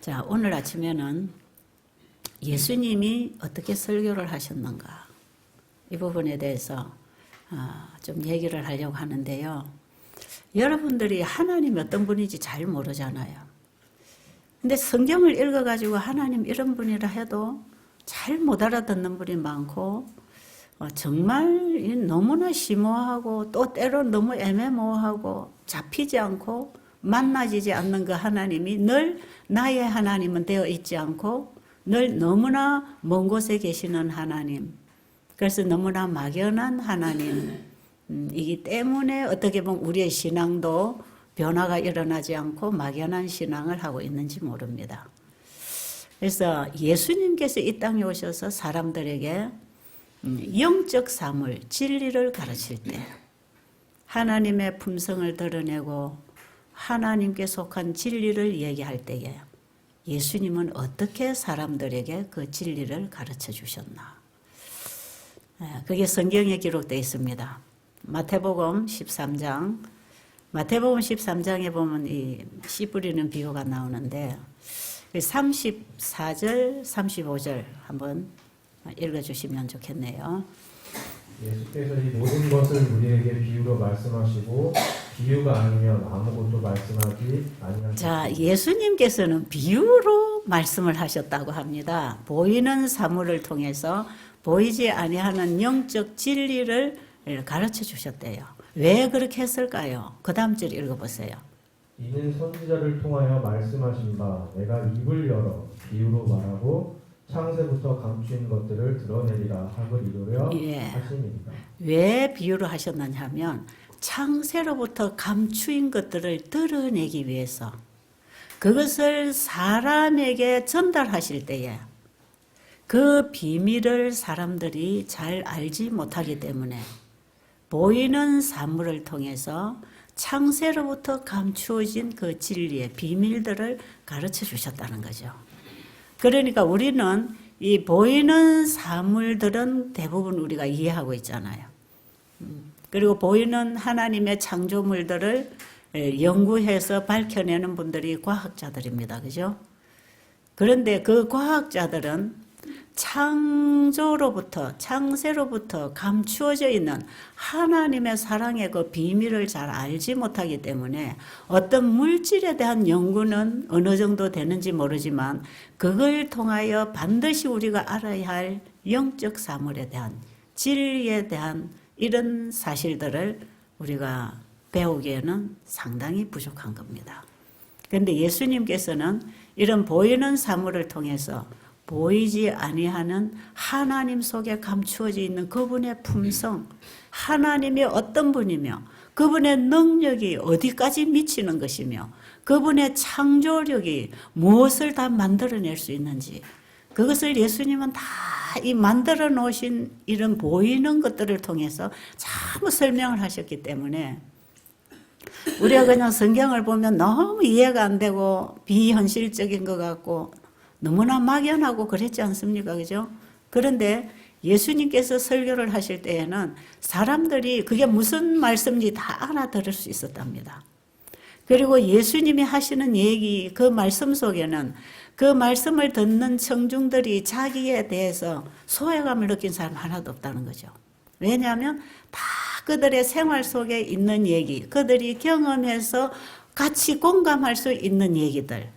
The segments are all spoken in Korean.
자, 오늘 아침에는 예수님이 어떻게 설교를 하셨는가 이 부분에 대해서 좀 얘기를 하려고 하는데요. 여러분들이 하나님이 어떤 분인지 잘 모르잖아요. 근데 성경을 읽어가지고 하나님 이런 분이라 해도 잘 못 알아듣는 분이 많고 정말 너무나 심오하고 또 때로 너무 애매모호하고 잡히지 않고 만나지지 않는 그 하나님이 늘 나의 하나님은 되어 있지 않고 늘 너무나 먼 곳에 계시는 하나님, 그래서 너무나 막연한 하나님이기 때문에 어떻게 보면 우리의 신앙도 변화가 일어나지 않고 막연한 신앙을 하고 있는지 모릅니다. 그래서 예수님께서 이 땅에 오셔서 사람들에게 영적 사물, 진리를 가르칠 때 하나님의 품성을 드러내고 하나님께 속한 진리를 얘기할 때에 예수님은 어떻게 사람들에게 그 진리를 가르쳐 주셨나? 그게 성경에 기록되어 있습니다. 마태복음 13장, 마태복음 13장에 보면 이 씨 뿌리는 비유가 나오는데 34절, 35절 한번 읽어주시면 좋겠네요. 예수께서 이 모든 것을 우리에게 비유로 말씀하시고 비유가 아니면 아무것도 말씀하지 아니하시고. 자, 예수님께서는 비유로 말씀을 하셨다고 합니다. 보이는 사물을 통해서 보이지 아니하는 영적 진리를 가르쳐 주셨대요. 왜 그렇게 했을까요? 그 다음 절 읽어보세요. 이는 선지자를 통하여 말씀하신 바 내가 입을 열어 비유로 말하고 창세부터 감추인 것들을 드러내리라 하고 이루려 하시니까. 왜 비유로 하셨느냐 하면 창세로부터 감추인 것들을 드러내기 위해서 그것을 사람에게 전달하실 때에 그 비밀을 사람들이 잘 알지 못하기 때문에 보이는 사물을 통해서 창세로부터 감추어진 그 진리의 비밀들을 가르쳐 주셨다는 거죠. 그러니까 우리는 이 보이는 사물들은 대부분 우리가 이해하고 있잖아요. 그리고 보이는 하나님의 창조물들을 연구해서 밝혀내는 분들이 과학자들입니다. 그죠? 그런데 그 과학자들은 창세로부터 감추어져 있는 하나님의 사랑의 그 비밀을 잘 알지 못하기 때문에 어떤 물질에 대한 연구는 어느 정도 되는지 모르지만 그걸 통하여 반드시 우리가 알아야 할 영적 사물에 대한 진리에 대한 이런 사실들을 우리가 배우기에는 상당히 부족한 겁니다. 그런데 예수님께서는 이런 보이는 사물을 통해서 보이지 아니하는 하나님 속에 감추어져 있는 그분의 품성, 하나님이 어떤 분이며 그분의 능력이 어디까지 미치는 것이며 그분의 창조력이 무엇을 다 만들어낼 수 있는지 그것을 예수님은 다 이 만들어 놓으신 이런 보이는 것들을 통해서 참 설명을 하셨기 때문에 우리가 그냥 성경을 보면 너무 이해가 안 되고 비현실적인 것 같고 너무나 막연하고 그랬지 않습니까? 그죠? 그런데 예수님께서 설교를 하실 때에는 사람들이 그게 무슨 말씀인지 다 알아들을 수 있었답니다. 그리고 예수님이 하시는 얘기, 그 말씀 속에는 그 말씀을 듣는 청중들이 자기에 대해서 소외감을 느낀 사람 하나도 없다는 거죠. 왜냐하면 다 그들의 생활 속에 있는 얘기, 그들이 경험해서 같이 공감할 수 있는 얘기들,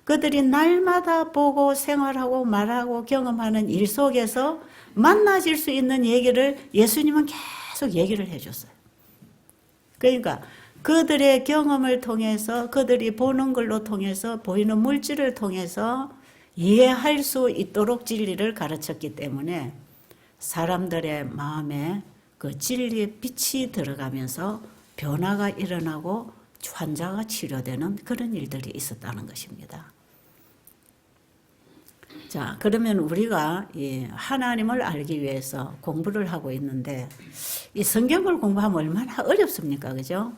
그들이 날마다 보고 생활하고 말하고 경험하는 일 속에서 만나질 수 있는 얘기를 예수님은 계속 얘기를 해줬어요. 그러니까 그들의 경험을 통해서 그들이 보는 걸로 통해서 보이는 물질을 통해서 이해할 수 있도록 진리를 가르쳤기 때문에 사람들의 마음에 그 진리의 빛이 들어가면서 변화가 일어나고 환자가 치료되는 그런 일들이 있었다는 것입니다. 자, 그러면 우리가 이 하나님을 알기 위해서 공부를 하고 있는데 이 성경을 공부하면 얼마나 어렵습니까? 그죠?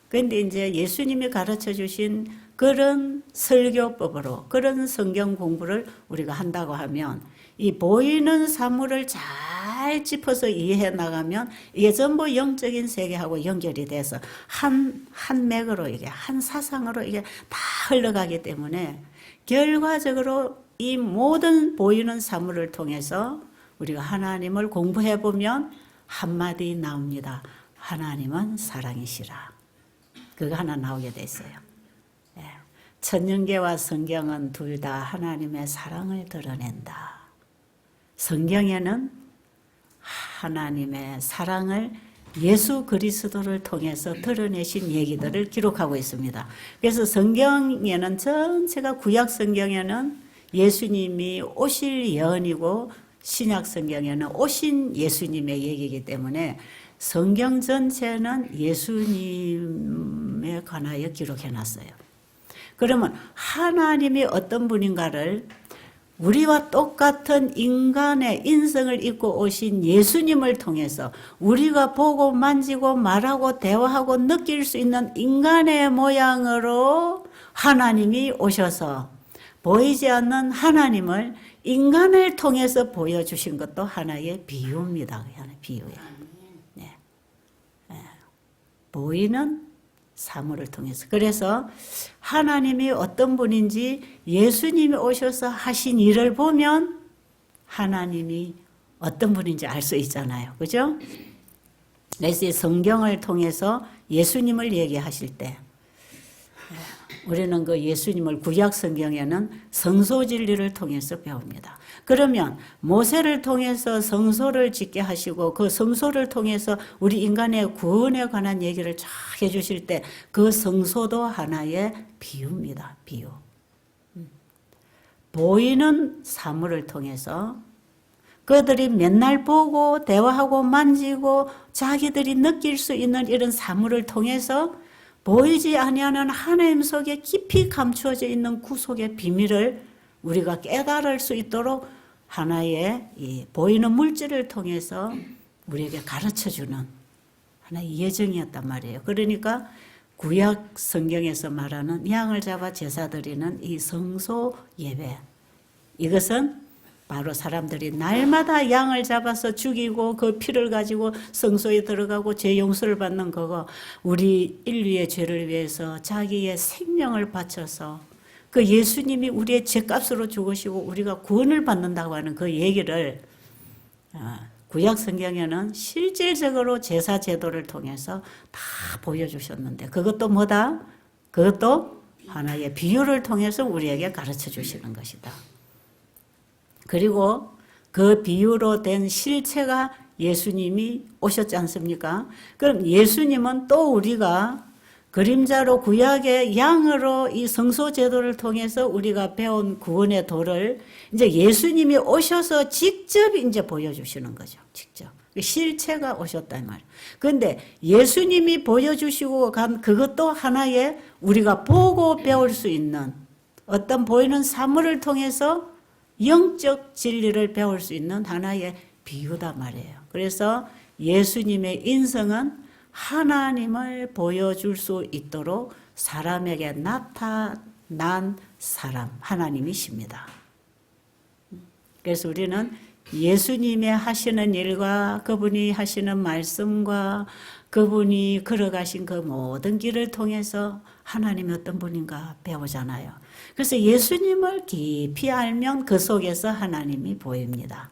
그런데 이제 예수님이 가르쳐 주신 그런 설교법으로 그런 성경 공부를 우리가 한다고 하면 이 보이는 사물을 잘 짚어서 이해해 나가면 이게 전부 영적인 세계하고 연결이 돼서 한 맥으로 이게 한 사상으로 이게 다 흘러가기 때문에 결과적으로 이 모든 보이는 사물을 통해서 우리가 하나님을 공부해 보면 한마디 나옵니다. 하나님은 사랑이시라. 그거 하나 나오게 돼 있어요. 예. 천년계와 성경은 둘 다 하나님의 사랑을 드러낸다. 성경에는 하나님의 사랑을 예수 그리스도를 통해서 드러내신 얘기들을 기록하고 있습니다. 그래서 성경에는 전체가 구약 성경에는 예수님이 오실 예언이고 신약 성경에는 오신 예수님의 얘기이기 때문에 성경 전체는 예수님에 관하여 기록해 놨어요. 그러면 하나님이 어떤 분인가를 우리와 똑같은 인간의 인성을 입고 오신 예수님을 통해서 우리가 보고 만지고 말하고 대화하고 느낄 수 있는 인간의 모양으로 하나님이 오셔서 보이지 않는 하나님을 인간을 통해서 보여주신 것도 하나의 비유입니다. 하나의 비유예요. 네. 보이는 사물을 통해서. 그래서 하나님이 어떤 분인지 예수님이 오셔서 하신 일을 보면 하나님이 어떤 분인지 알 수 있잖아요. 그죠? 그래서 성경을 통해서 예수님을 얘기하실 때 우리는 그 예수님을 구약 성경에는 성소 진리를 통해서 배웁니다. 그러면 모세를 통해서 성소를 짓게 하시고 그 성소를 통해서 우리 인간의 구원에 관한 얘기를 쫙 해주실 때 그 성소도 하나의 비유입니다. 비유. 보이는 사물을 통해서 그들이 맨날 보고 대화하고 만지고 자기들이 느낄 수 있는 이런 사물을 통해서 보이지 아니하는 하나님 속에 깊이 감추어져 있는 구속의 비밀을 우리가 깨달을 수 있도록 하나의 이 보이는 물질을 통해서 우리에게 가르쳐주는 하나의 예정이었단 말이에요. 그러니까 구약 성경에서 말하는 양을 잡아 제사 드리는 이 성소 예배, 이것은 바로 사람들이 날마다 양을 잡아서 죽이고 그 피를 가지고 성소에 들어가고 죄 용서를 받는 거고, 우리 인류의 죄를 위해서 자기의 생명을 바쳐서 그 예수님이 우리의 죄값으로 죽으시고 우리가 구원을 받는다고 하는 그 얘기를 구약 성경에는 실질적으로 제사 제도를 통해서 다 보여주셨는데, 그것도 뭐다? 그것도 하나의 비유를 통해서 우리에게 가르쳐 주시는 것이다. 그리고 그 비유로 된 실체가 예수님이 오셨지 않습니까? 그럼 예수님은 또 우리가 그림자로 구약의 양으로 이 성소 제도를 통해서 우리가 배운 구원의 도를 이제 예수님이 오셔서 직접 이제 보여주시는 거죠. 직접. 실체가 오셨단 말이에요. 그런데 예수님이 보여주시고 간 그것도 하나의 우리가 보고 배울 수 있는 어떤 보이는 사물을 통해서 영적 진리를 배울 수 있는 하나의 비유다 말이에요. 그래서 예수님의 인성은 하나님을 보여줄 수 있도록 사람에게 나타난 사람, 하나님이십니다. 그래서 우리는 예수님의 하시는 일과 그분이 하시는 말씀과 그분이 걸어가신 그 모든 길을 통해서 하나님이 어떤 분인가 배우잖아요. 그래서 예수님을 깊이 알면 그 속에서 하나님이 보입니다.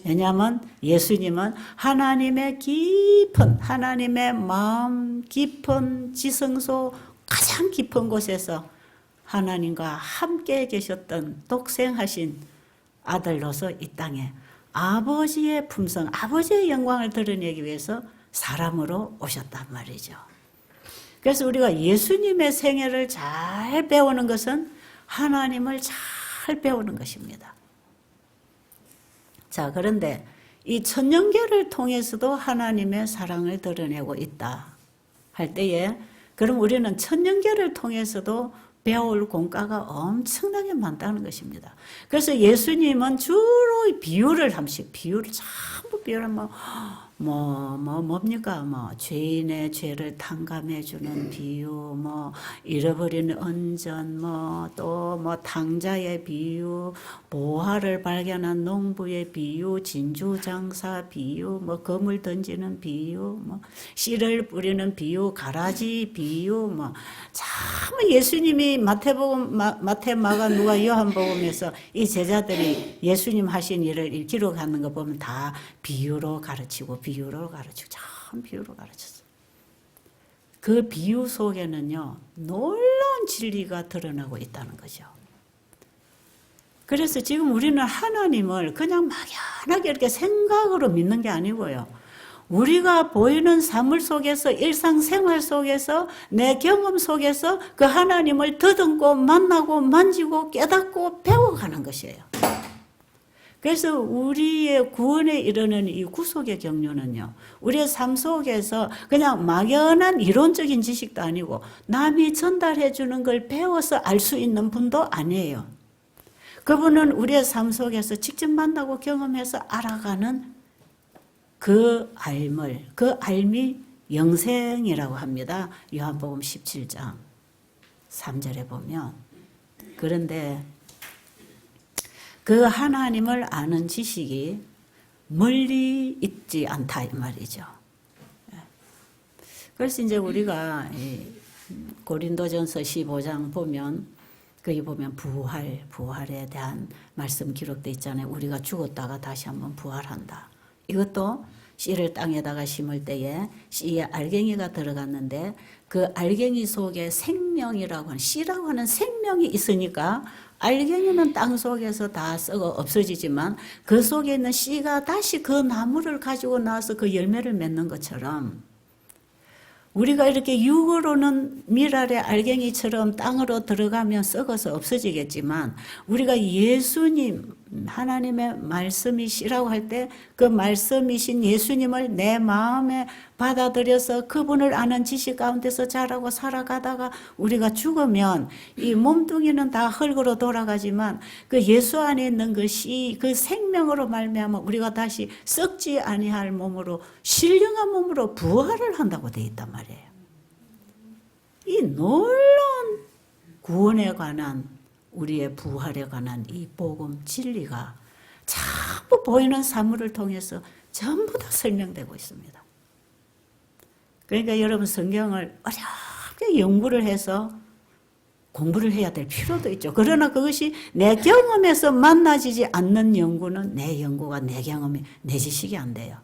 왜냐하면 예수님은 하나님의 깊은, 하나님의 마음 깊은 지성소 가장 깊은 곳에서 하나님과 함께 계셨던 독생하신 아들로서 이 땅에 아버지의 품성, 아버지의 영광을 드러내기 위해서 사람으로 오셨단 말이죠. 그래서 우리가 예수님의 생애를 잘 배우는 것은 하나님을 잘 배우는 것입니다. 자, 그런데 이 천년계를 통해서도 하나님의 사랑을 드러내고 있다 할 때에, 그럼 우리는 천년계를 통해서도 배울 공과가 엄청나게 많다는 것입니다. 그래서 예수님은 주로 비유를 전부 비유를 뭡니까? 죄인의 죄를 탕감해주는 비유, 잃어버린 은전, 탕자의 비유, 보화를 발견한 농부의 비유, 진주장사 비유, 검을 던지는 비유, 씨를 뿌리는 비유, 가라지 비유, 참 예수님이 마태복음, 마태, 마가, 누가, 요한복음에서 이 제자들이 예수님 하신 일을 기록하는 거 보면 다 비유로 가르치고 참 비유로 가르쳤어요. 그 비유 속에는요, 놀라운 진리가 드러나고 있다는 거죠. 그래서 지금 우리는 하나님을 그냥 막연하게 이렇게 생각으로 믿는 게 아니고요. 우리가 보이는 사물 속에서, 일상생활 속에서, 내 경험 속에서 그 하나님을 더듬고 만나고 만지고 깨닫고 배워가는 것이에요. 그래서 우리의 구원에 이르는 이 구속의 경륜은요, 우리의 삶 속에서 그냥 막연한 이론적인 지식도 아니고 남이 전달해 주는 걸 배워서 알 수 있는 분도 아니에요. 그분은 우리의 삶 속에서 직접 만나고 경험해서 알아가는 그 알미 영생이라고 합니다. 요한복음 17장 3절에 보면. 그런데 그 하나님을 아는 지식이 멀리 있지 않다 이 말이죠. 그래서 이제 우리가 고린도전서 15장 보면 거기 보면 부활에 대한 말씀 기록되어 있잖아요. 우리가 죽었다가 다시 한번 부활한다. 이것도 씨를 땅에다가 심을 때에 씨에 알갱이가 들어갔는데 그 알갱이 속에 생명이라고 하는, 씨라고 하는 생명이 있으니까 알갱이는 땅 속에서 다 썩어 없어지지만 그 속에 있는 씨가 다시 그 나무를 가지고 나와서 그 열매를 맺는 것처럼 우리가 이렇게 육으로는 밀알의 알갱이처럼 땅으로 들어가면 썩어서 없어지겠지만 우리가 예수님, 하나님의 말씀이시라고 할 때 그 말씀이신 예수님을 내 마음에 받아들여서 그분을 아는 지식 가운데서 자라고 살아가다가 우리가 죽으면 이 몸뚱이는 다 흙으로 돌아가지만 그 예수 안에 있는 그 생명으로 말미암아 우리가 다시 썩지 아니할 몸으로, 신령한 몸으로 부활을 한다고 되어 있단 말이에요. 이 놀라운 구원에 관한, 우리의 부활에 관한 이 복음 진리가 전부 보이는 사물을 통해서 전부 다 설명되고 있습니다. 그러니까 여러분 성경을 어렵게 연구를 해서 공부를 해야 될 필요도 있죠. 그러나 그것이 내 경험에서 만나지지 않는 연구는 내 연구가, 내 경험이, 내 지식이 안 돼요.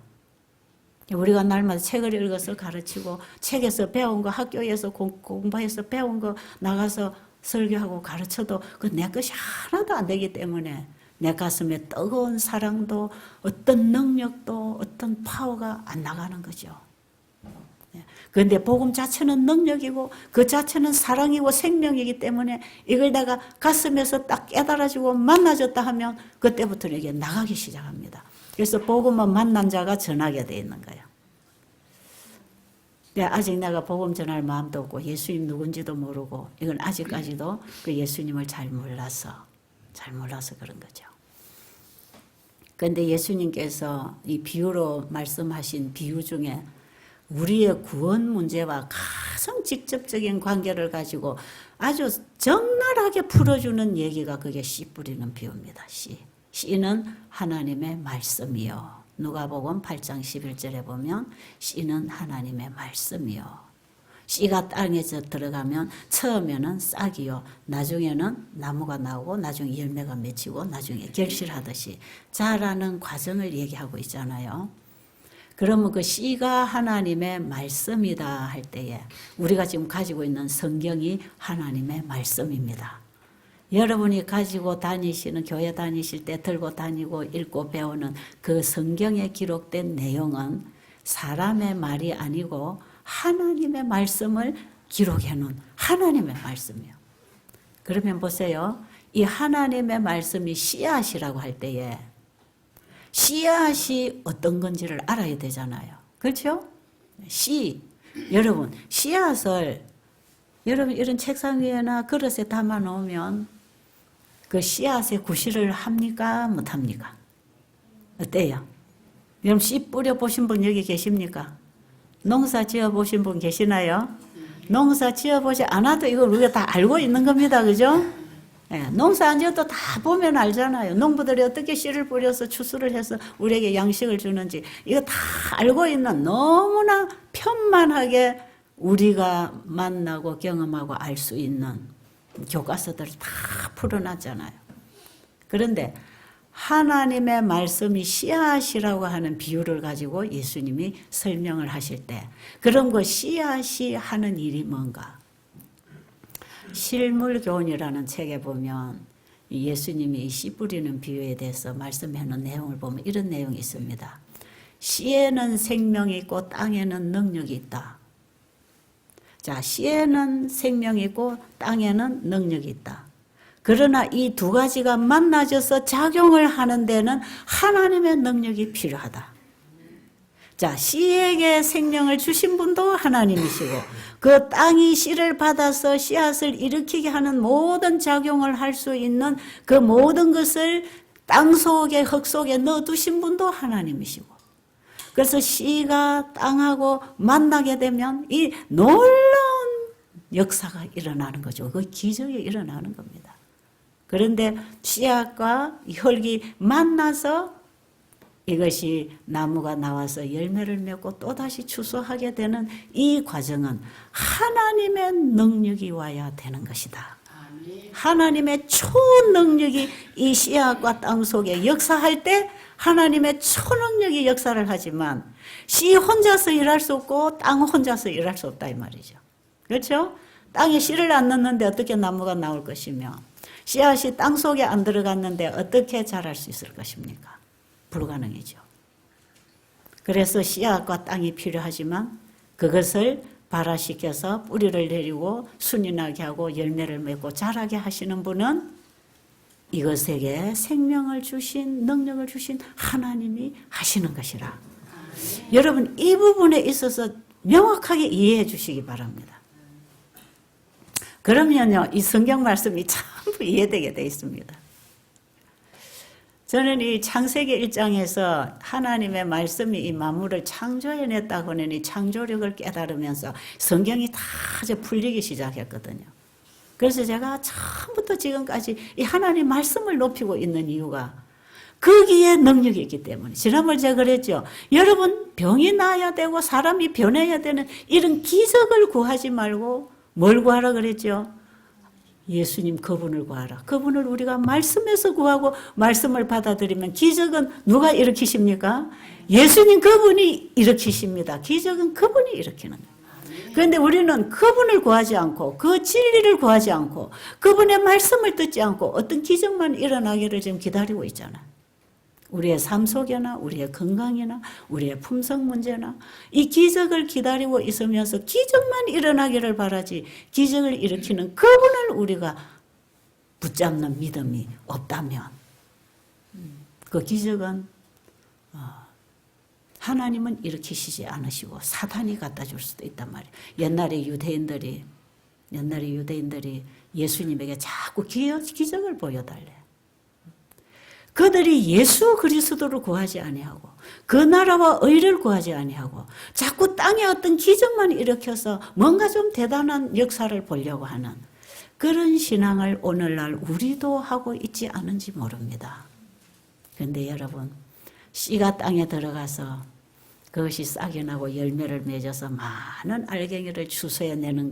우리가 날마다 책을 읽어서 가르치고 책에서 배운 거, 학교에서 공부해서 배운 거 나가서 설교하고 가르쳐도 그 내 것이 하나도 안 되기 때문에 내 가슴에 뜨거운 사랑도 어떤 능력도 어떤 파워가 안 나가는 거죠. 그런데 복음 자체는 능력이고 그 자체는 사랑이고 생명이기 때문에 이걸 내가 가슴에서 딱 깨달아지고 만나졌다 하면 그때부터 이게 나가기 시작합니다. 그래서 복음은 만난 자가 전하게 되어 있는 거예요. 아직 내가 복음 전할 마음도 없고 예수님 누군지도 모르고 이건 아직까지도 그 예수님을 잘 몰라서 그런 거죠. 그런데 예수님께서 이 비유로 말씀하신 비유 중에 우리의 구원 문제와 가장 직접적인 관계를 가지고 아주 적나라하게 풀어주는 얘기가 그게 씨 뿌리는 비유입니다. 씨는 하나님의 말씀이요. 누가복음 8장 11절에 보면 씨는 하나님의 말씀이요. 씨가 땅에 들어가면 처음에는 싹이요. 나중에는 나무가 나오고 나중에 열매가 맺히고 나중에 결실하듯이 자라는 과정을 얘기하고 있잖아요. 그러면 그 씨가 하나님의 말씀이다 할 때에 우리가 지금 가지고 있는 성경이 하나님의 말씀입니다. 여러분이 가지고 다니시는, 교회 다니실 때 들고 다니고 읽고 배우는 그 성경에 기록된 내용은 사람의 말이 아니고 하나님의 말씀을 기록해 놓은 하나님의 말씀이에요. 그러면 보세요. 이 하나님의 말씀이 씨앗이라고 할 때에 씨앗이 어떤 건지를 알아야 되잖아요. 그렇죠? 여러분, 씨앗을 여러분 이런 책상 위에나 그릇에 담아 놓으면 그 씨앗에 구실을 합니까? 못합니까? 어때요? 여러분 씨 뿌려 보신 분 여기 계십니까? 농사 지어 보신 분 계시나요? 농사 지어 보지 않아도 이걸 우리가 다 알고 있는 겁니다. 그죠? 예, 농사 안 지어도 다 보면 알잖아요. 농부들이 어떻게 씨를 뿌려서 추수를 해서 우리에게 양식을 주는지 이거 다 알고 있는 너무나 편만하게 우리가 만나고 경험하고 알 수 있는 교과서들을 다 풀어놨잖아요. 그런데 하나님의 말씀이 씨앗이라고 하는 비유를 가지고 예수님이 설명을 하실 때 그런 거 씨앗이 하는 일이 뭔가? 실물교훈이라는 책에 보면 예수님이 이 씨 뿌리는 비유에 대해서 말씀해 놓은 내용을 보면 이런 내용이 있습니다. 씨에는 생명이 있고 땅에는 능력이 있다. 자, 씨에는 생명이 있고 땅에는 능력이 있다. 그러나 이 두 가지가 만나져서 작용을 하는 데는 하나님의 능력이 필요하다. 자, 씨에게 생명을 주신 분도 하나님이시고 그 땅이 씨를 받아서 씨앗을 일으키게 하는 모든 작용을 할 수 있는 그 모든 것을 땅 속에 흙 속에 넣어두신 분도 하나님이시고 그래서 씨가 땅하고 만나게 되면 이 놀라운 역사가 일어나는 거죠. 그 기적이 일어나는 겁니다. 그런데 씨앗과 흙이 만나서 이것이 나무가 나와서 열매를 맺고 또다시 추수하게 되는 이 과정은 하나님의 능력이 와야 되는 것이다. 하나님의 초능력이 이 씨앗과 땅 속에 역사할 때 하나님의 초능력이 역사를 하지만 씨 혼자서 일할 수 없고 땅 혼자서 일할 수 없다 이 말이죠. 그렇죠? 땅에 씨를 안 넣는데 어떻게 나무가 나올 것이며 씨앗이 땅 속에 안 들어갔는데 어떻게 자랄 수 있을 것입니까? 불가능이죠. 그래서 씨앗과 땅이 필요하지만 그것을 발화시켜서 뿌리를 내리고 순이 나게 하고 열매를 맺고 자라게 하시는 분은 이것에게 생명을 주신 능력을 주신 하나님이 하시는 것이라. 여러분 이 부분에 있어서 명확하게 이해해 주시기 바랍니다. 그러면요 이 성경 말씀이 전부 이해되게 되어 있습니다. 저는 이 창세기 1장에서 하나님의 말씀이 이 만물을 창조해냈다고 하는 이 창조력을 깨달으면서 성경이 다 이제 풀리기 시작했거든요. 그래서 제가 처음부터 지금까지 이 하나님 말씀을 높이고 있는 이유가 거기에 능력이 있기 때문에. 지난번에 제가 그랬죠. 여러분 병이 나야 되고 사람이 변해야 되는 이런 기적을 구하지 말고 뭘 구하라 그랬죠? 예수님 그분을 구하라. 그분을 우리가 말씀에서 구하고 말씀을 받아들이면 기적은 누가 일으키십니까? 예수님 그분이 일으키십니다. 기적은 그분이 일으키는 거예요. 그런데 우리는 그분을 구하지 않고 그 진리를 구하지 않고 그분의 말씀을 듣지 않고 어떤 기적만 일어나기를 지금 기다리고 있잖아요. 우리의 삶 속에나 우리의 건강이나 우리의 품성 문제나 이 기적을 기다리고 있으면서 기적만 일어나기를 바라지 기적을 일으키는 그분을 우리가 붙잡는 믿음이 없다면 그 기적은 하나님은 일으키시지 않으시고 사탄이 갖다 줄 수도 있단 말이에요. 옛날에 유대인들이 예수님에게 자꾸 기적을 보여달래. 그들이 예수 그리스도를 구하지 아니하고 그 나라와 의를 구하지 아니하고 자꾸 땅에 어떤 기적만 일으켜서 뭔가 좀 대단한 역사를 보려고 하는 그런 신앙을 오늘날 우리도 하고 있지 않은지 모릅니다. 그런데 여러분 씨가 땅에 들어가서 그것이 싹이 나고 열매를 맺어서 많은 알갱이를 추수해내는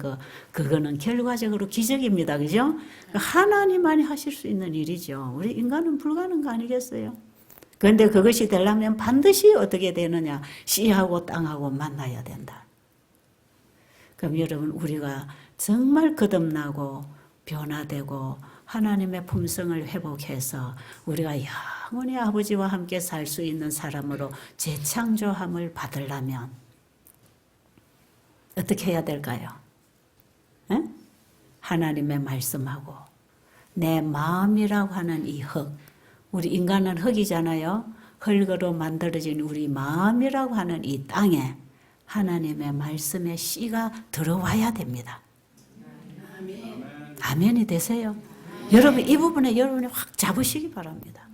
그거는 결과적으로 기적입니다. 그죠? 하나님만이 하실 수 있는 일이죠. 우리 인간은 불가능한 거 아니겠어요? 그런데 그것이 되려면 반드시 어떻게 되느냐? 씨하고 땅하고 만나야 된다. 그럼 여러분 우리가 정말 거듭나고 변화되고 하나님의 품성을 회복해서 우리가 영원히 아버지와 함께 살 수 있는 사람으로 재창조함을 받으려면 어떻게 해야 될까요? 에? 하나님의 말씀하고 내 마음이라고 하는 이 흙, 우리 인간은 흙이잖아요. 흙으로 만들어진 우리 마음이라고 하는 이 땅에 하나님의 말씀의 씨가 들어와야 됩니다. 아멘이 되세요. 여러분 이 부분에 여러분이 확 잡으시기 바랍니다.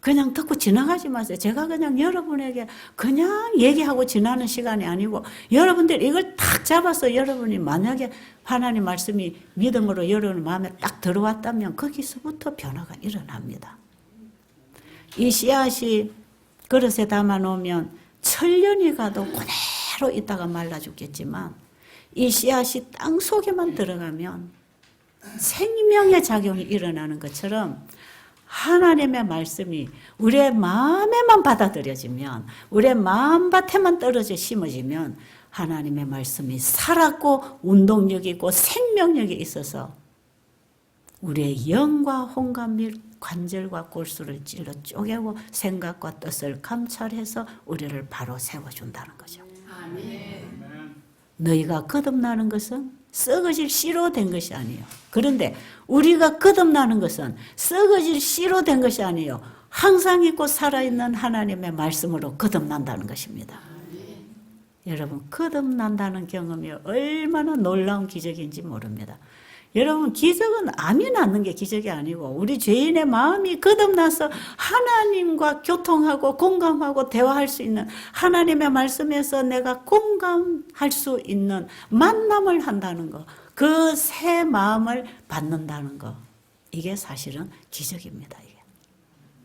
그냥 듣고 지나가지 마세요. 제가 그냥 여러분에게 그냥 얘기하고 지나는 시간이 아니고 여러분들 이걸 딱 잡아서 여러분이 만약에 하나님 말씀이 믿음으로 여러분 마음에 딱 들어왔다면 거기서부터 변화가 일어납니다. 이 씨앗이 그릇에 담아놓으면 천년이 가도 그대로 있다가 말라 죽겠지만 이 씨앗이 땅 속에만 들어가면 생명의 작용이 일어나는 것처럼 하나님의 말씀이 우리의 마음에만 받아들여지면 우리의 마음밭에만 떨어져 심어지면 하나님의 말씀이 살았고 운동력이 있고 생명력이 있어서 우리의 영과 혼과 및 관절과 골수를 찔러 쪼개고 생각과 뜻을 감찰해서 우리를 바로 세워준다는 거죠. 아멘. 너희가 거듭나는 것은 썩어질 씨로 된 것이 아니에요. 그런데 우리가 거듭나는 것은 썩어질 씨로 된 것이 아니에요. 항상 있고 살아있는 하나님의 말씀으로 거듭난다는 것입니다. 여러분, 거듭난다는 경험이 얼마나 놀라운 기적인지 모릅니다. 여러분, 기적은 암이 낫는 게 기적이 아니고 우리 죄인의 마음이 거듭나서 하나님과 교통하고 공감하고 대화할 수 있는 하나님의 말씀에서 내가 공감할 수 있는 만남을 한다는 거, 그 새 마음을 받는다는 거, 이게 사실은 기적입니다.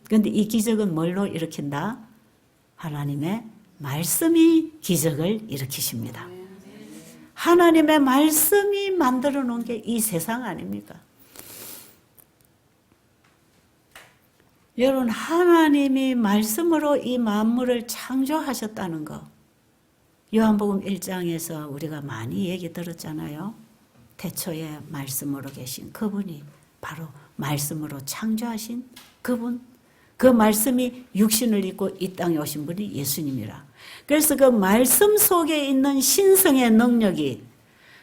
그런데 이 기적은 뭘로 일으킨다? 하나님의 말씀이 기적을 일으키십니다. 하나님의 말씀이 만들어 놓은 게 이 세상 아닙니까? 여러분, 하나님이 말씀으로 이 만물을 창조하셨다는 거, 요한복음 1장에서 우리가 많이 얘기 들었잖아요. 태초에 말씀으로 계신 그분이 바로 말씀으로 창조하신 그분, 그 말씀이 육신을 입고 이 땅에 오신 분이 예수님이라. 그래서 그 말씀 속에 있는 신성의 능력이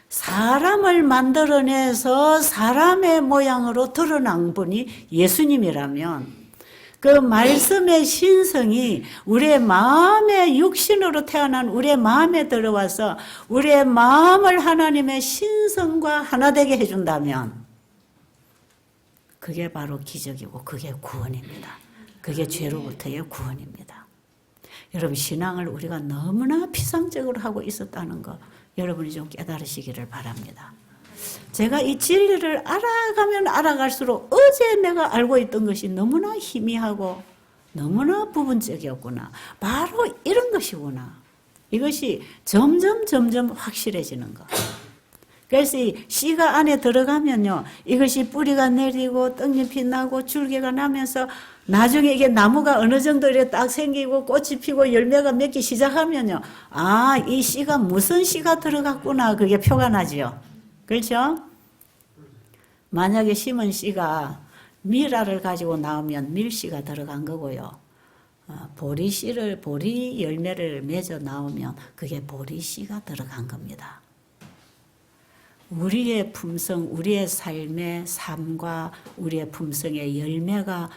사람을 만들어내서 사람의 모양으로 드러난 분이 예수님이라면 그 말씀의 신성이 우리의 마음의 육신으로 태어난 우리의 마음에 들어와서 우리의 마음을 하나님의 신성과 하나 되게 해준다면 그게 바로 기적이고 그게 구원입니다. 그게 죄로부터의 구원입니다. 여러분, 신앙을 우리가 너무나 피상적으로 하고 있었다는 거 여러분이 좀 깨달으시기를 바랍니다. 제가 이 진리를 알아가면 알아갈수록 어제 내가 알고 있던 것이 너무나 희미하고 너무나 부분적이었구나. 바로 이런 것이구나. 이것이 점점 확실해지는 거. 그래서 이 씨가 안에 들어가면요, 이것이 뿌리가 내리고 떡잎이 나고 줄기가 나면서 나중에 이게 나무가 어느 정도 이렇게 딱 생기고 꽃이 피고 열매가 맺기 시작하면요, 아, 이 씨가 무슨 씨가 들어갔구나, 그게 표가 나지요. 그렇죠? 만약에 심은 씨가 밀알을 가지고 나오면 밀씨가 들어간 거고요. 보리 열매를 맺어 나오면 그게 보리씨가 들어간 겁니다. 우리의 품성, 우리의 삶의 삶과 우리의 품성의 열매가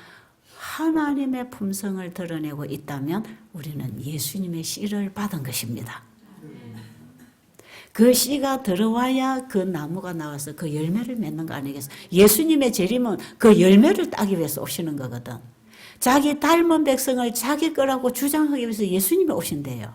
하나님의 품성을 드러내고 있다면 우리는 예수님의 씨를 받은 것입니다. 그 씨가 들어와야 그 나무가 나와서 그 열매를 맺는 거 아니겠어요? 예수님의 재림은 그 열매를 따기 위해서 오시는 거거든. 자기 닮은 백성을 자기 거라고 주장하기 위해서 예수님이 오신대요.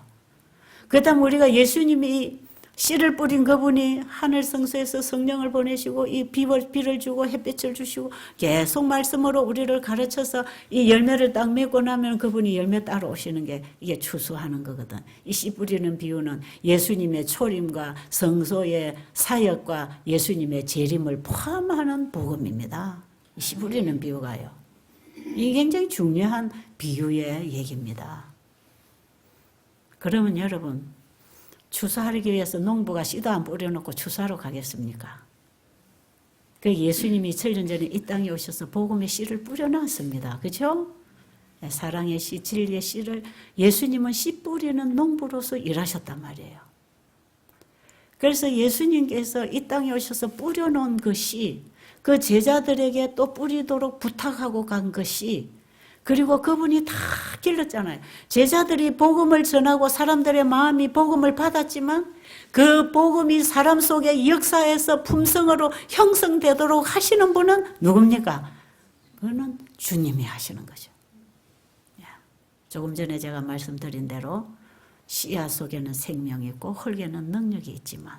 그 다음 우리가 예수님이 씨를 뿌린 그분이 하늘 성소에서 성령을 보내시고 이 비를 주고 햇빛을 주시고 계속 말씀으로 우리를 가르쳐서 이 열매를 딱 맺고 나면 그분이 열매 따라 오시는 게 이게 추수하는 거거든. 이 씨 뿌리는 비유는 예수님의 초림과 성소의 사역과 예수님의 재림을 포함하는 복음입니다. 이 씨 뿌리는 비유가요. 이게 굉장히 중요한 비유의 얘기입니다. 그러면 여러분, 추수하기 위해서 농부가 씨도 안 뿌려놓고 추수하러 가겠습니까? 그 예수님이 2000년 전에 이 땅에 오셔서 복음의 씨를 뿌려놨습니다. 그렇죠? 사랑의 씨, 진리의 씨를 예수님은 씨 뿌리는 농부로서 일하셨단 말이에요. 그래서 예수님께서 이 땅에 오셔서 뿌려놓은 그 씨, 그 제자들에게 또 뿌리도록 부탁하고 간 그 씨, 그리고 그분이 다 길렀잖아요. 제자들이 복음을 전하고 사람들의 마음이 복음을 받았지만 그 복음이 사람 속의 역사에서 품성으로 형성되도록 하시는 분은 누굽니까? 그거는 주님이 하시는 거죠. 조금 전에 제가 말씀드린 대로 씨앗 속에는 생명이 있고 흙에는 능력이 있지만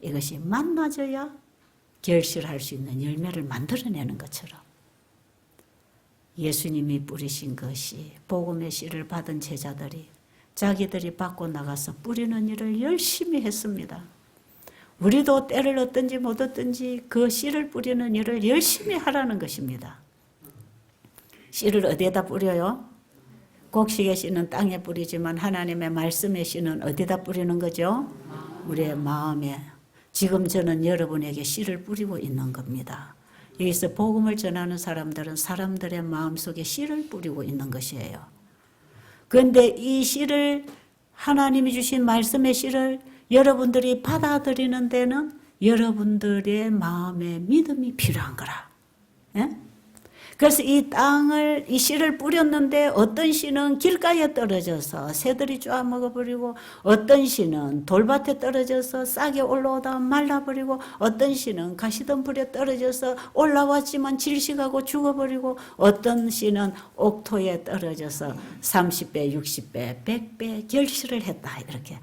이것이 만나져야 결실할 수 있는 열매를 만들어내는 것처럼 예수님이 뿌리신 것이 복음의 씨를 받은 제자들이 자기들이 받고 나가서 뿌리는 일을 열심히 했습니다. 우리도 때를 얻든지 못 얻든지 그 씨를 뿌리는 일을 열심히 하라는 것입니다. 씨를 어디에다 뿌려요? 곡식의 씨는 땅에 뿌리지만 하나님의 말씀의 씨는 어디다 뿌리는 거죠? 우리의 마음에. 지금 저는 여러분에게 씨를 뿌리고 있는 겁니다. 여기서 복음을 전하는 사람들은 사람들의 마음속에 씨를 뿌리고 있는 것이에요. 그런데 이 씨를 하나님이 주신 말씀의 씨를 여러분들이 받아들이는 데는 여러분들의 마음의 믿음이 필요한 거라. 예? 그래서 이 씨를 뿌렸는데 어떤 씨는 길가에 떨어져서 새들이 쫙 먹어버리고 어떤 씨는 돌밭에 떨어져서 싹이 올라오다 말라버리고 어떤 씨는 가시덤불에 떨어져서 올라왔지만 질식하고 죽어버리고 어떤 씨는 옥토에 떨어져서 30배, 60배, 100배 결실을 했다. 이렇게.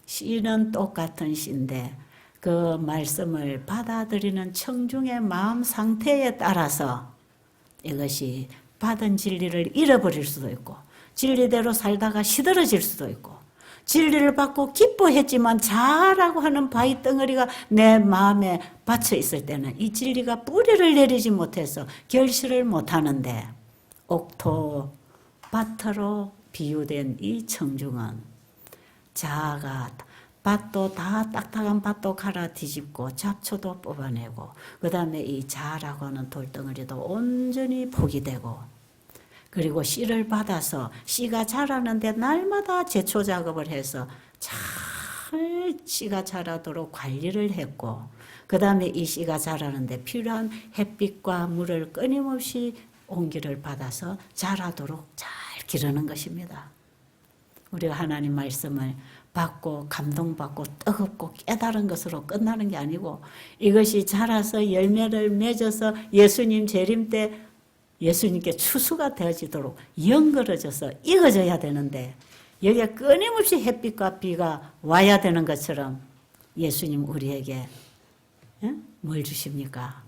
씨는 똑같은 씨인데 그 말씀을 받아들이는 청중의 마음 상태에 따라서 이것이 받은 진리를 잃어버릴 수도 있고 진리대로 살다가 시들어질 수도 있고 진리를 받고 기뻐했지만 자라고 하는 바위 덩어리가 내 마음에 받쳐 있을 때는 이 진리가 뿌리를 내리지 못해서 결실을 못하는데 옥토 밭으로 비유된 이 청중은 자아가 밭도 다 딱딱한 밭도 갈아 뒤집고 잡초도 뽑아내고 그 다음에 이 자라고 하는 돌덩어리도 온전히 포기되고 그리고 씨를 받아서 씨가 자라는데 날마다 제초 작업을 해서 잘 씨가 자라도록 관리를 했고 그 다음에 이 씨가 자라는데 필요한 햇빛과 물을 끊임없이 온기를 받아서 자라도록 잘 기르는 것입니다. 우리가 하나님 말씀을 받고 감동받고 뜨겁고 깨달은 것으로 끝나는 게 아니고 이것이 자라서 열매를 맺어서 예수님 재림 때 예수님께 추수가 되어지도록 연걸어져서 익어져야 되는데 여기에 끊임없이 햇빛과 비가 와야 되는 것처럼 예수님 우리에게 뭘 주십니까?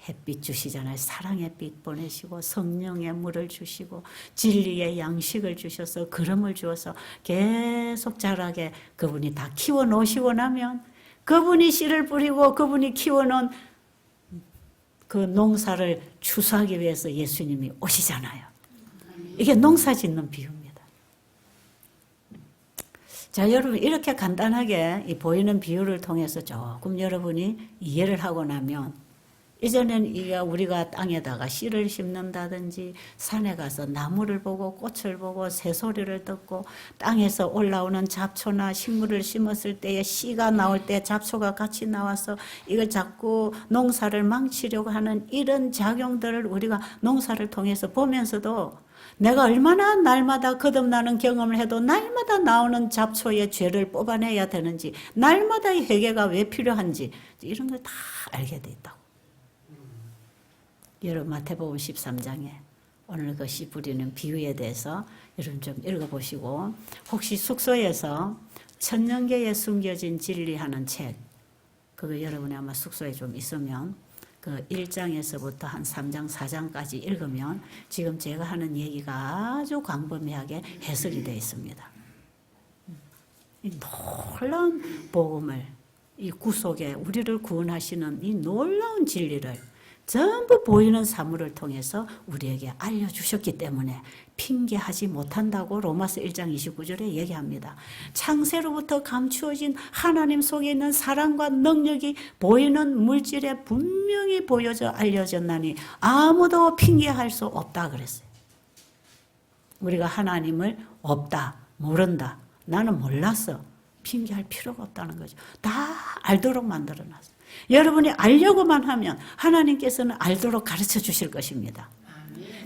햇빛 주시잖아요. 사랑의 빛 보내시고 성령의 물을 주시고 진리의 양식을 주셔서 그름을 주어서 계속 자라게 그분이 다 키워 놓으시고 나면 그분이 씨를 뿌리고 그분이 키워놓은 그 농사를 추수하기 위해서 예수님이 오시잖아요. 이게 농사 짓는 비유입니다. 자, 여러분 이렇게 간단하게 이 보이는 비유를 통해서 조금 여러분이 이해를 하고 나면 이전엔 우리가 땅에다가 씨를 심는다든지 산에 가서 나무를 보고 꽃을 보고 새소리를 듣고 땅에서 올라오는 잡초나 식물을 심었을 때에 씨가 나올 때 잡초가 같이 나와서 이걸 자꾸 농사를 망치려고 하는 이런 작용들을 우리가 농사를 통해서 보면서도 내가 얼마나 날마다 거듭나는 경험을 해도 날마다 나오는 잡초의 죄를 뽑아내야 되는지 날마다의 회개가 왜 필요한지 이런 걸 다 알게 돼 있다고. 여러분 마태복음 13장에 오늘 그 씨 뿌리는 비유에 대해서 여러분 좀 읽어보시고 혹시 숙소에서 천년계에 숨겨진 진리하는 책 그거 여러분이 아마 숙소에 좀 있으면 그 1장에서부터 한 3장 4장까지 읽으면 지금 제가 하는 얘기가 아주 광범위하게 해석이 되어 있습니다. 이 놀라운 복음을 이 구속에 우리를 구원하시는 이 놀라운 진리를 전부 보이는 사물을 통해서 우리에게 알려주셨기 때문에 핑계하지 못한다고 로마서 1장 29절에 얘기합니다. 창세로부터 감추어진 하나님 속에 있는 사랑과 능력이 보이는 물질에 분명히 보여져 알려졌나니 아무도 핑계할 수 없다 그랬어요. 우리가 하나님을 없다, 모른다, 나는 몰랐어. 핑계할 필요가 없다는 거죠. 다 알도록 만들어놨어요. 여러분이 알려고만 하면 하나님께서는 알도록 가르쳐 주실 것입니다.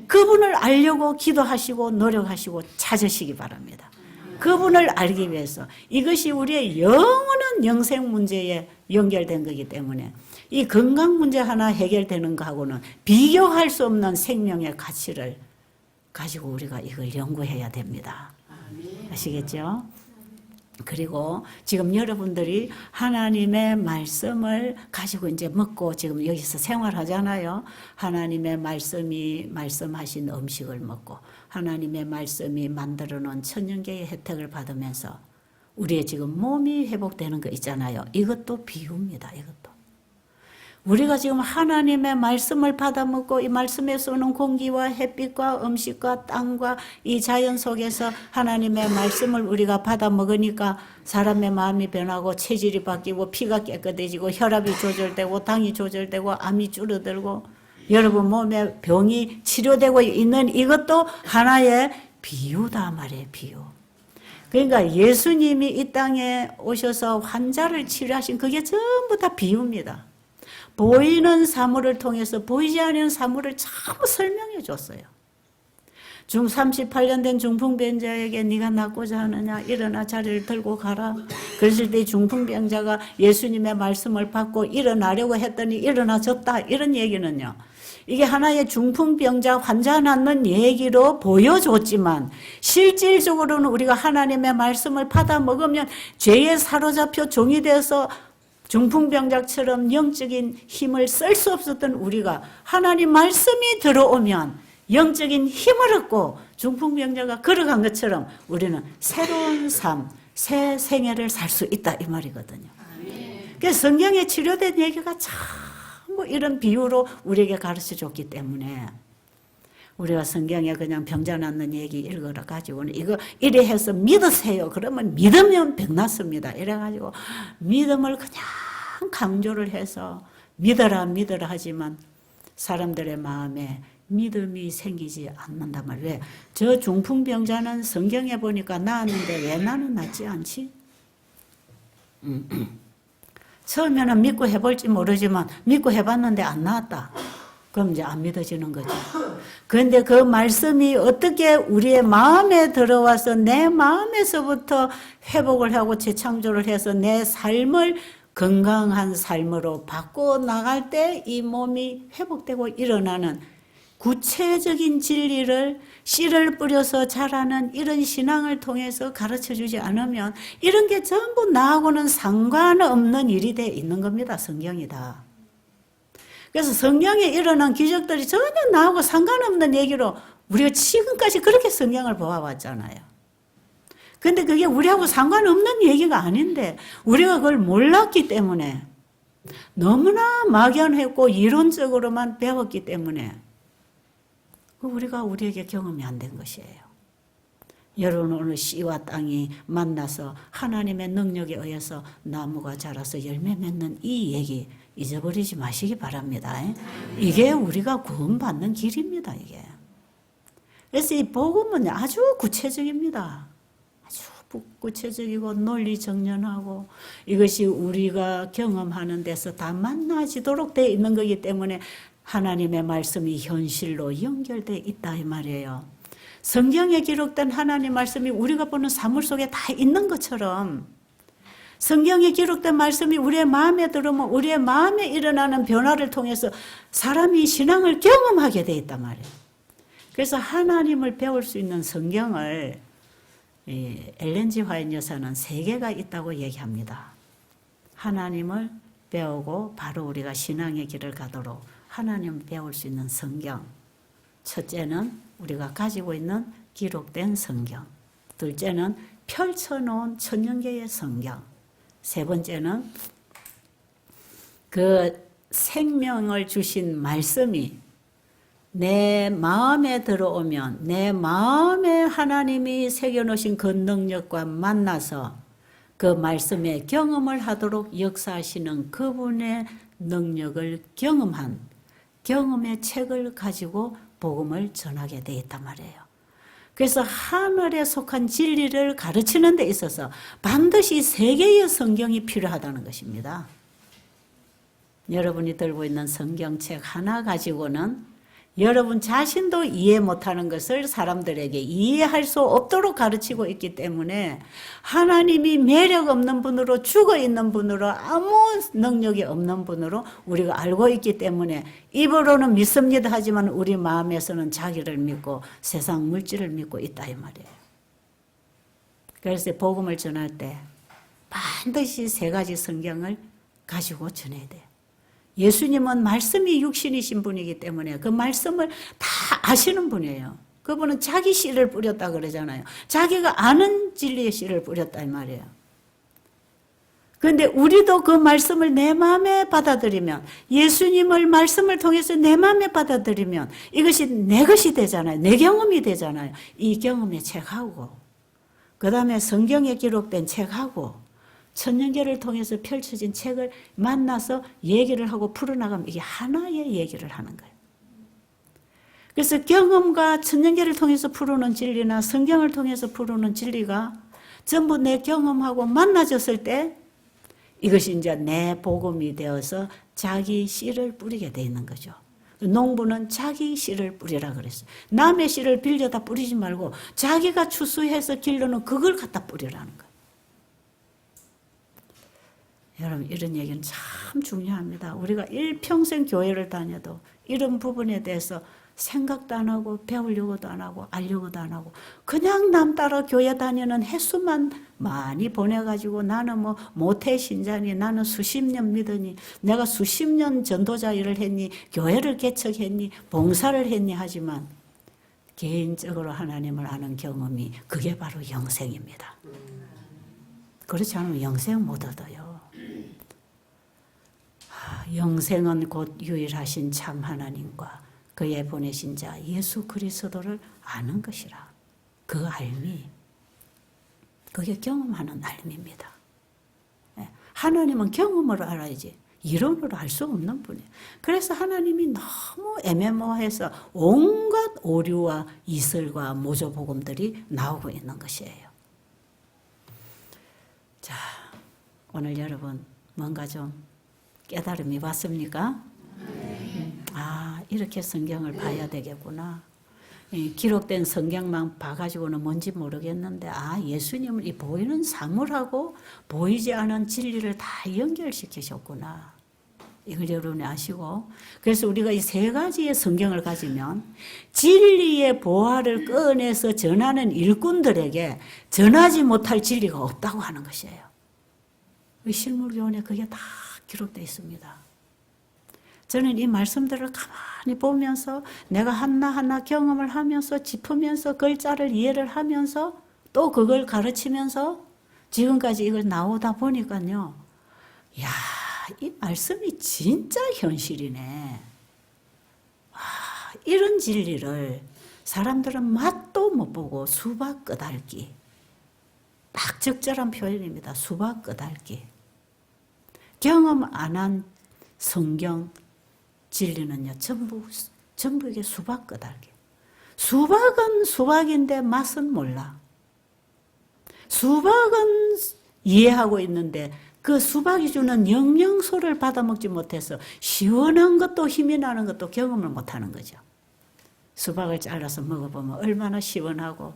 그분을 알려고 기도하시고 노력하시고 찾으시기 바랍니다. 그분을 알기 위해서 이것이 우리의 영원한 영생 문제에 연결된 거기 때문에 이 건강 문제 하나 해결되는 거하고는 비교할 수 없는 생명의 가치를 가지고 우리가 이걸 연구해야 됩니다. 아시겠죠? 그리고 지금 여러분들이 하나님의 말씀을 가지고 이제 먹고 지금 여기서 생활하잖아요. 하나님의 말씀이 말씀하신 음식을 먹고 하나님의 말씀이 만들어 놓은 천년계의 혜택을 받으면서 우리의 지금 몸이 회복되는 거 있잖아요. 이것도 비유입니다. 이것도. 우리가 지금 하나님의 말씀을 받아 먹고 이 말씀에서 오는 공기와 햇빛과 음식과 땅과 이 자연 속에서 하나님의 말씀을 우리가 받아 먹으니까 사람의 마음이 변하고 체질이 바뀌고 피가 깨끗해지고 혈압이 조절되고 당이 조절되고 암이 줄어들고 여러분 몸에 병이 치료되고 있는 이것도 하나의 비유다 말이에요. 비유. 그러니까 예수님이 이 땅에 오셔서 환자를 치료하신 그게 전부 다 비유입니다. 보이는 사물을 통해서 보이지 않는 사물을 전부 설명해 줬어요. 38년 된 중풍병자에게 네가 낫고자 하느냐 일어나 자리를 들고 가라. 그랬을 때 중풍병자가 예수님의 말씀을 받고 일어나려고 했더니 일어나졌다. 이런 얘기는요. 이게 하나의 중풍병자 환자 낫는 얘기로 보여줬지만 실질적으로는 우리가 하나님의 말씀을 받아 먹으면 죄에 사로잡혀 종이 되어서 중풍병자처럼 영적인 힘을 쓸 수 없었던 우리가 하나님 말씀이 들어오면 영적인 힘을 얻고 중풍병자가 걸어간 것처럼 우리는 새로운 삶, 새 생애를 살 수 있다 이 말이거든요. 그래서 성경에 치료된 얘기가 전부 이런 비유로 우리에게 가르쳐 줬기 때문에 우리가 성경에 그냥 병자 낫는 얘기 읽어라 가지고는 이거 이래 해서 믿으세요. 그러면 믿으면 병 낫습니다. 이래가지고 믿음을 그냥 강조를 해서 믿어라 믿어라 하지만 사람들의 마음에 믿음이 생기지 않는단 말이에요. 왜? 저 중풍병자는 성경에 보니까 나았는데 왜 나는 낫지 않지? 처음에는 믿고 해볼지 모르지만 믿고 해봤는데 안 나았다. 그럼 이제 안 믿어지는 거죠. 그런데 그 말씀이 어떻게 우리의 마음에 들어와서 내 마음에서부터 회복을 하고 재창조를 해서 내 삶을 건강한 삶으로 바꿔 나갈 때 이 몸이 회복되고 일어나는 구체적인 진리를 씨를 뿌려서 자라는 이런 신앙을 통해서 가르쳐주지 않으면 이런 게 전부 나하고는 상관없는 일이 돼 있는 겁니다. 성경이다. 그래서 성경에 일어난 기적들이 전혀 나하고 상관없는 얘기로 우리가 지금까지 그렇게 성경을 보아왔잖아요. 근데 그게 우리하고 상관없는 얘기가 아닌데 우리가 그걸 몰랐기 때문에 너무나 막연했고 이론적으로만 배웠기 때문에 우리가 우리에게 경험이 안 된 것이에요. 여러분 오늘 씨와 땅이 만나서 하나님의 능력에 의해서 나무가 자라서 열매 맺는 이 얘기 잊어버리지 마시기 바랍니다. 이게 우리가 구원받는 길입니다. 이게. 그래서 이 복음은 아주 구체적입니다. 아주 구체적이고 논리정연하고 이것이 우리가 경험하는 데서 다 만나지도록 되어 있는 거기 때문에 하나님의 말씀이 현실로 연결되어 있다 이 말이에요. 성경에 기록된 하나님의 말씀이 우리가 보는 사물 속에 다 있는 것처럼 성경에 기록된 말씀이 우리의 마음에 들어오면 우리의 마음에 일어나는 변화를 통해서 사람이 신앙을 경험하게 되어 있단 말이에요. 그래서 하나님을 배울 수 있는 성경을 엘렌 G 화이트 여사는 3개가 있다고 얘기합니다. 하나님을 배우고 바로 우리가 신앙의 길을 가도록 하나님을 배울 수 있는 성경. 첫째는 우리가 가지고 있는 기록된 성경. 둘째는 펼쳐놓은 천년계의 성경. 세 번째는 그 생명을 주신 말씀이 내 마음에 들어오면 내 마음에 하나님이 새겨놓으신 그 능력과 만나서 그 말씀의 경험을 하도록 역사하시는 그분의 능력을 경험한 경험의 책을 가지고 복음을 전하게 되어 있단 말이에요. 그래서 하늘에 속한 진리를 가르치는 데 있어서 반드시 3개의 성경이 필요하다는 것입니다. 여러분이 들고 있는 성경책 하나 가지고는 여러분 자신도 이해 못하는 것을 사람들에게 이해할 수 없도록 가르치고 있기 때문에 하나님이 매력 없는 분으로 죽어 있는 분으로 아무 능력이 없는 분으로 우리가 알고 있기 때문에 입으로는 믿습니다 하지만 우리 마음에서는 자기를 믿고 세상 물질을 믿고 있다 이 말이에요. 그래서 복음을 전할 때 반드시 세 가지 성경을 가지고 전해야 돼요. 예수님은 말씀이 육신이신 분이기 때문에 그 말씀을 다 아시는 분이에요. 그분은 자기 씨를 뿌렸다 그러잖아요. 자기가 아는 진리의 씨를 뿌렸다 이 말이에요. 그런데 우리도 그 말씀을 내 마음에 받아들이면, 예수님을 말씀을 통해서 내 마음에 받아들이면 이것이 내 것이 되잖아요. 내 경험이 되잖아요. 이 경험의 책하고 그 다음에 성경에 기록된 책하고 천년계를 통해서 펼쳐진 책을 만나서 얘기를 하고 풀어나가면 이게 하나의 얘기를 하는 거예요. 그래서 경험과 천년계를 통해서 풀어놓은 진리나 성경을 통해서 풀어놓은 진리가 전부 내 경험하고 만나졌을 때 이것이 이제 내 복음이 되어서 자기 씨를 뿌리게 돼 있는 거죠. 농부는 자기 씨를 뿌리라 그랬어요. 남의 씨를 빌려다 뿌리지 말고 자기가 추수해서 길러는 그걸 갖다 뿌리라는 거예요. 여러분 이런 얘기는 참 중요합니다. 우리가 일평생 교회를 다녀도 이런 부분에 대해서 생각도 안 하고 배우려고도 안 하고 알려고도 안 하고 그냥 남 따라 교회 다니는 횟수만 많이 보내가지고 나는 뭐 모태 신자니 나는 수십 년 믿으니 내가 수십 년 전도자 일을 했니 교회를 개척했니 봉사를 했니 하지만 개인적으로 하나님을 아는 경험이 그게 바로 영생입니다. 그렇지 않으면 영생 못 얻어요. 영생은 곧 유일하신 참 하나님과 그의 보내신 자 예수 그리스도를 아는 것이라. 그 알미, 그게 경험하는 알미입니다. 하나님은 경험으로 알아야지 이론으로 알 수 없는 분이에요. 그래서 하나님이 너무 애매모호해서 온갖 오류와 이설과 모조복음들이 나오고 있는 것이에요. 자, 오늘 여러분 뭔가 좀 깨달음이 왔습니까? 아, 이렇게 성경을 봐야 되겠구나. 기록된 성경만 봐가지고는 뭔지 모르겠는데, 아, 예수님은 이 보이는 사물하고 보이지 않은 진리를 다 연결시키셨구나. 이걸 여러분이 아시고, 그래서 우리가 이 세 가지의 성경을 가지면 진리의 보화를 꺼내서 전하는 일꾼들에게 전하지 못할 진리가 없다고 하는 것이에요. 실물교훈에 그게 다 기록되어 있습니다. 저는 이 말씀들을 가만히 보면서 내가 하나하나 경험을 하면서 짚으면서 글자를 이해를 하면서 또 그걸 가르치면서 지금까지 이걸 나오다 보니까요. 야, 이 말씀이 진짜 현실이네. 와, 이런 진리를 사람들은 맛도 못 보고 수박 끄달기. 딱 적절한 표현입니다. 수박 끄달기. 경험 안 한 성경 진리는요, 전부 이게 수박 끄달기. 수박은 수박인데 맛은 몰라. 수박은 이해하고 있는데 그 수박이 주는 영양소를 받아먹지 못해서 시원한 것도 힘이 나는 것도 경험을 못하는 거죠. 수박을 잘라서 먹어보면 얼마나 시원하고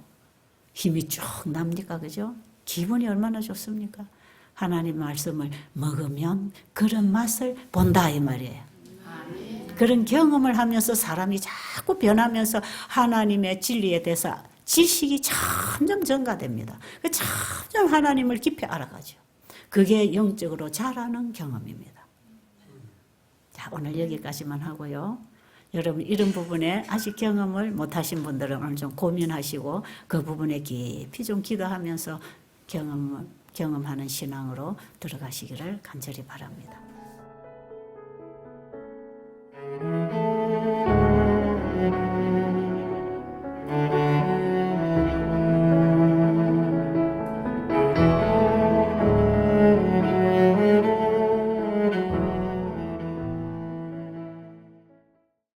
힘이 쭉 납니까? 그죠? 기분이 얼마나 좋습니까? 하나님 말씀을 먹으면 그런 맛을 본다 이 말이에요. 그런 경험을 하면서 사람이 자꾸 변하면서 하나님의 진리에 대해서 지식이 점점 증가됩니다. 점점 하나님을 깊이 알아가죠. 그게 영적으로 자라는 경험입니다. 자, 오늘 여기까지만 하고요. 여러분 이런 부분에 아직 경험을 못하신 분들은 오늘 좀 고민하시고 그 부분에 깊이 좀 기도하면서 경험하는 신앙으로 들어가시기를 간절히 바랍니다.